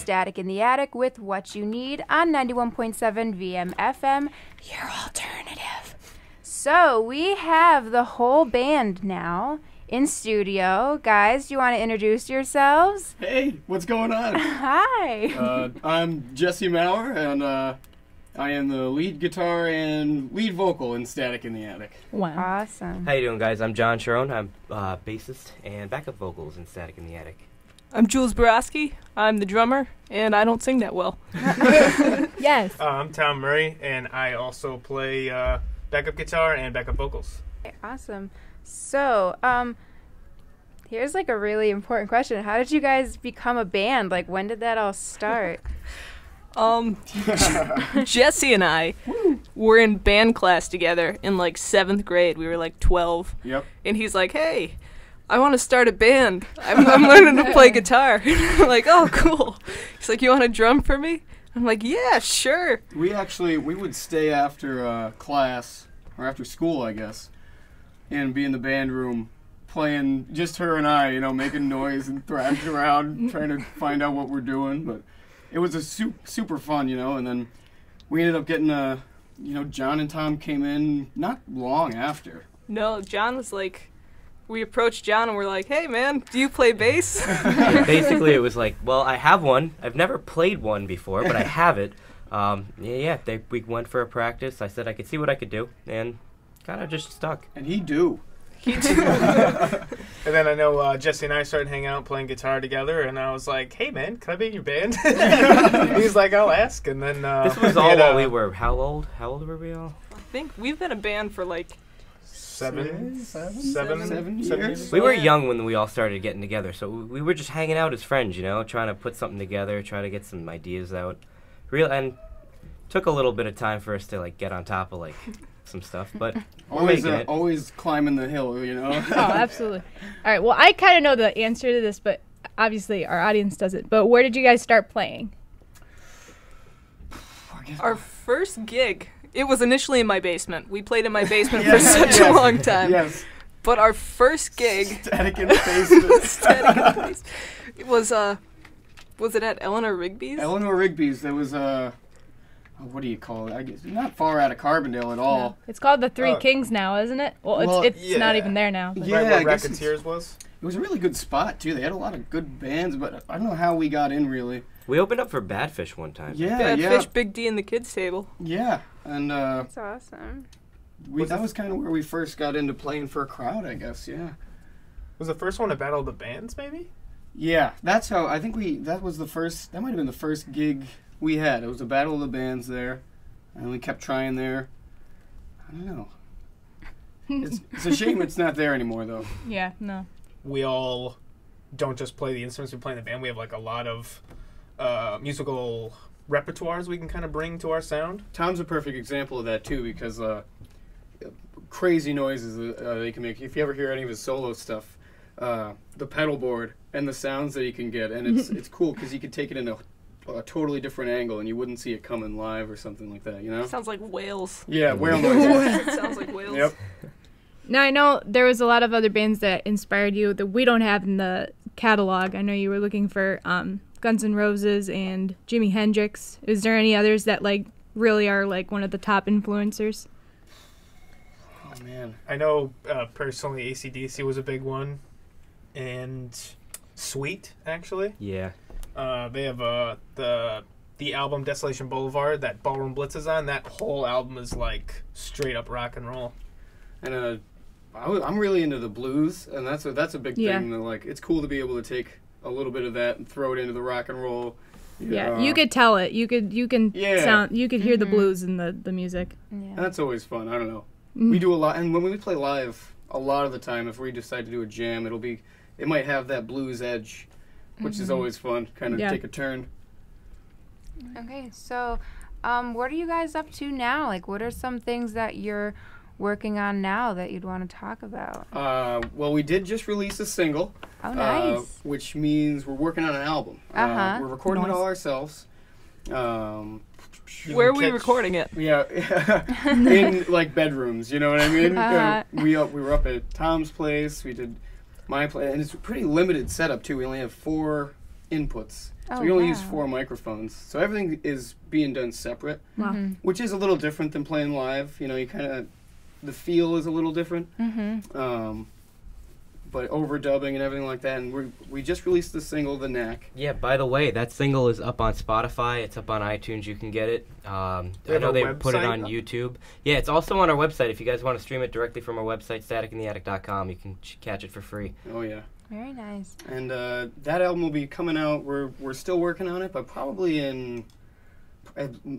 Static in the Attic with What You Need on 91.7 VMFM, your alternative. So we have the whole band now in studio. Guys, do you want to introduce yourselves? Hey, what's going on? Hi. I'm Jesse Maurer, and I am the lead guitar and lead vocal in Static in the Attic. Wow. Awesome. How you doing, guys? I'm John Sharon. I'm bassist and backup vocals in Static in the Attic. I'm Jules Borowski. I'm the drummer, and I don't sing that well. Yes. I'm Tom Murray, and I also play backup guitar and backup vocals. Awesome. So, here's like a really important question. How did you guys become a band? Like, when did that all start? Jesse and I were in band class together in like 7th grade. We were like 12. Yep. And he's like, hey, I want to start a band. I'm learning to play guitar. I'm like, oh, cool. He's like, you want to drum for me? I'm like, yeah, sure. We would stay after class, or after school, I guess, and be in the band room playing, just her and I, making noise and thrashing around, trying to find out what we're doing. But it was a super fun, and then we ended up getting John and Tom came in not long after. No, John was like, we approached John and we're like, hey, man, do you play bass? Yeah, basically, it was like, well, I have one. I've never played one before, but I have it. We went for a practice. I said I could see what I could do, and kind of just stuck. And he do. And then I know Jesse and I started hanging out playing guitar together, and I was like, hey, man, can I be in your band? He's like, I'll ask. And then this was all while we were, how old? How old were we all? I think we've been a band for like 7 years. years. We were young when we all started getting together, so we were just hanging out as friends, trying to put something together, try to get some ideas out. And took a little bit of time for us to like get on top of some stuff, but always climbing the hill, Oh, absolutely. All right, well, I kind of know the answer to this, but obviously our audience doesn't. But where did you guys start playing? Our first gig, it was initially in my basement. We played in my basement for such a long time. Yes. But our first gig... Static in the basement. Static in the basement. It was it at Eleanor Rigby's? Eleanor Rigby's. There was what do you call it? I guess not far out of Carbondale at all. No. It's called the Three Kings now, isn't it? Well, it's not even there now. Yeah, right where Racketeers was. It was a really good spot too. They had a lot of good bands, but I don't know how we got in really. We opened up for Badfish one time. Yeah, Badfish, Big D, and the kids table. Yeah, and That's awesome. That was kind of where we first got into playing for a crowd, I guess. Yeah. Was the first one a Battle of the Bands, maybe? Yeah, that's how I think that was the first. That might have been the first gig we had. It was a Battle of the Bands there, and we kept trying there. I don't know. It's a shame it's not there anymore, though. Yeah, no. We all don't just play the instruments we play in the band. We have like a lot of musical repertoires we can kind of bring to our sound. Tom's a perfect example of that too, because crazy noises they can make. If you ever hear any of his solo stuff, the pedal board and the sounds that he can get, and it's cool because he can take it in a totally different angle, and you wouldn't see it coming live or something like that. Sounds like whales. Yeah, whale noises. It sounds like whales. Yep. Now, I know there was a lot of other bands that inspired you that we don't have in the catalog. I know you were looking for Guns N' Roses and Jimi Hendrix. Is there any others that really are one of the top influencers? Oh man, I know personally AC/DC was a big one, and Sweet actually. Yeah. They have the album Desolation Boulevard that Ballroom Blitz is on. That whole album is like straight up rock and roll. And I'm really into the blues, and that's a big thing. That, it's cool to be able to take a little bit of that and throw it into the rock and roll. Yeah, you could tell it. You can sound. You could hear the blues in the music. Yeah. That's always fun. I don't know. We do a lot, and when we play live, a lot of the time, if we decide to do a jam, it might have that blues edge, which is always fun. Kind of take a turn. Okay, so what are you guys up to now? What are some things that you're working on now that you'd want to talk about? Well, we did just release a single. Oh, nice. Which means we're working on an album. We're recording it all ourselves. Where are we recording it? Yeah, in bedrooms. You know what I mean? We were up at Tom's place. We did my place, and it's a pretty limited setup too. We only have 4 inputs. Oh, So we only use wow. 4 microphones. So everything is being done separate, Wow. which is a little different than playing live. You know, you kind of, the feel is a little different. But overdubbing and everything like that. And we just released the single, The Knack. Yeah, by the way, that single is up on Spotify. It's up on iTunes. You can get it. I have know a they put it website on up? YouTube. Yeah, it's also on our website. If you guys want to stream it directly from our website, staticintheattic.com, you can catch it for free. Oh, yeah. Very nice. And that album will be coming out. We're still working on it, but probably in,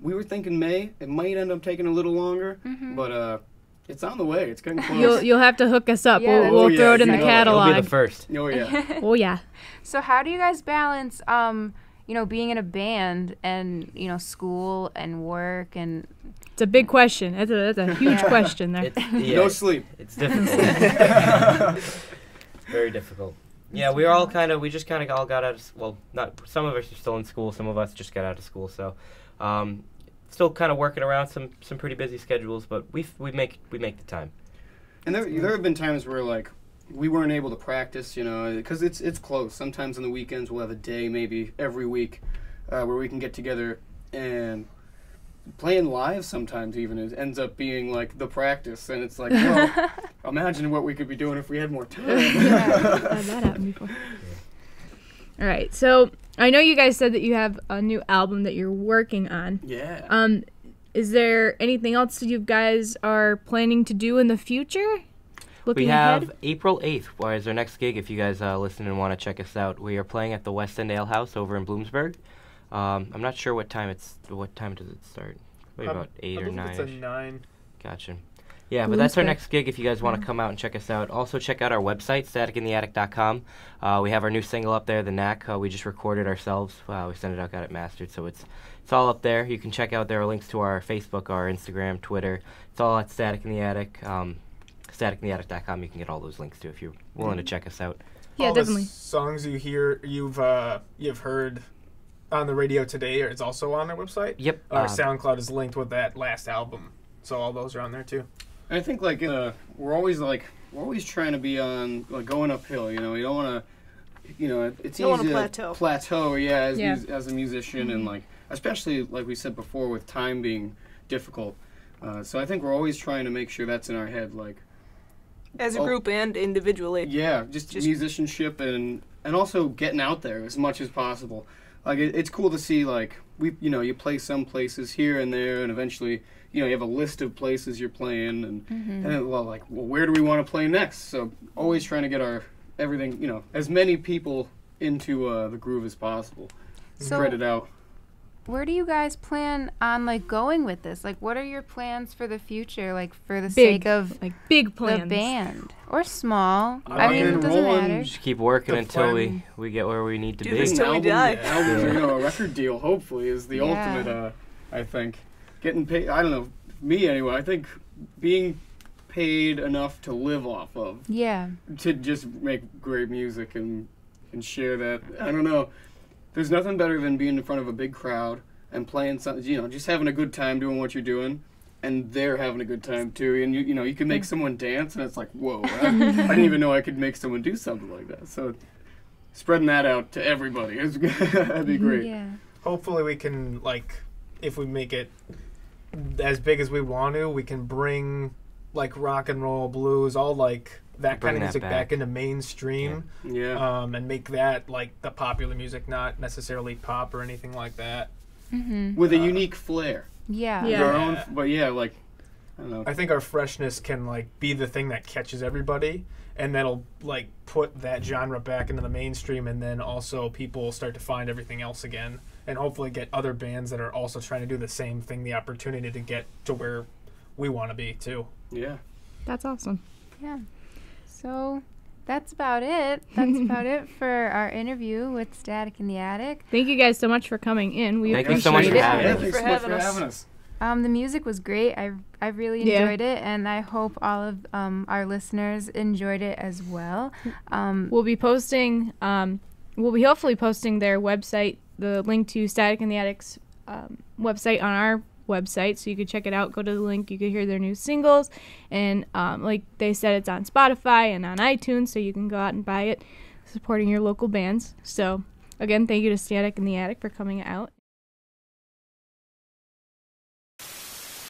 we were thinking May. It might end up taking a little longer, but it's on the way. It's getting close. You'll have to hook us up. Yeah, We'll, we'll that's- throw Oh, it in yeah, the you know, It'll be catalog. the first. Oh, yeah. Oh yeah. So how do you guys balance, being in a band and, school and work and... It's a big question. That's a huge Yeah. question there. No sleep. It's difficult. Very difficult. Yeah, we just kind of all got out of, not, some of us are still in school, some of us just got out of school, so, still kind of working around some pretty busy schedules, but we make the time. And there have been times where, like, we weren't able to practice, because it's close. Sometimes on the weekends we'll have a day, maybe every week, where we can get together, and playing live sometimes even ends up being, like, the practice. And it's like, well, imagine what we could be doing if we had more time. That happened before. All right, so I know you guys said that you have a new album that you're working on. Yeah. Is there anything else that you guys are planning to do in the future? Looking We have ahead? April 8th, is our next gig. If you guys listen and want to check us out, we are playing at the West End Ale House over in Bloomsburg. I'm not sure what time does it start? Maybe about 8 or 9. It's a 9. Gotcha. Yeah, but that's our Bloomsburg. next gig if you guys want to come out and check us out. Also, check out our website, staticintheattic.com. We have our new single up there, The Knack. We just recorded ourselves. We sent it out, got it mastered, so it's all up there. You can check out there are links to our Facebook, our Instagram, Twitter. It's all at Static in the Attic. Staticintheattic.com. You can get all those links too if you're willing to check us out. Yeah, All definitely. the songs you've heard on the radio today, or it's also on our website. Yep. Our SoundCloud is linked with that last album, so all those are on there too. I think, like, we're always trying to be on, like, going uphill, You don't want to, it's Don't wanna easy plateau. to plateau, as Yeah. as a musician, and, like, especially, like we said before, with time being difficult. So I think we're always trying to make sure that's in our head, like, As a group and individually. yeah, just musicianship and also getting out there as much as possible. Like, it's cool to see, like, you play some places here and there, and eventually, you have a list of places you're playing, and then, where do we want to play next? So always trying to get everything, as many people into the groove as possible. So- Spread it out. Where do you guys plan on, going with this? Like, what are your plans for the future, for the Big, sake of big the plans. band? Or small? Rock I mean, and it doesn't roll matter. and Just keep working The until plan- we get where we need to Do be. this till we die. A record deal, hopefully, is the Yeah. ultimate, I think. Getting paid, I don't know, me anyway, I think being paid enough to live off of, Yeah. to just make great music and share that. I don't know. There's nothing better than being in front of a big crowd and playing something, just having a good time doing what you're doing, and they're having a good time too. And you can make someone dance, and it's like, whoa, I didn't even know I could make someone do something like that. So spreading that out to everybody, that'd be great. Yeah. Hopefully we can, if we make it as big as we want to, we can bring, rock and roll, blues, all, that Bring kind of that music back. back into mainstream. Yeah. And make that, the popular music, not necessarily pop or anything like that. Mm-hmm. With a unique flair. Yeah. Yeah. Our own, but I don't know. I think our freshness can be the thing that catches everybody, and that'll put that genre back into the mainstream, and then also people start to find everything else again, and hopefully get other bands that are also trying to do the same thing the opportunity to get to where we want to be too. Yeah. That's awesome. Yeah. So that's about it. That's about it for our interview with Static in the Attic. Thank you guys so much for coming in. We Thank you appreciate so much for it. having Yeah, us. thanks so much for having us. The music was great. I really Yeah. enjoyed it, and I hope all of our listeners enjoyed it as well. We'll be posting. We'll be hopefully posting their website, the link to Static in the Attic's website on our website, so you could check it out. Go to the link. You could hear their new singles, and like they said, it's on Spotify and on iTunes, so you can go out and buy it, supporting your local bands. So Again, thank you to Static in the Attic for coming out.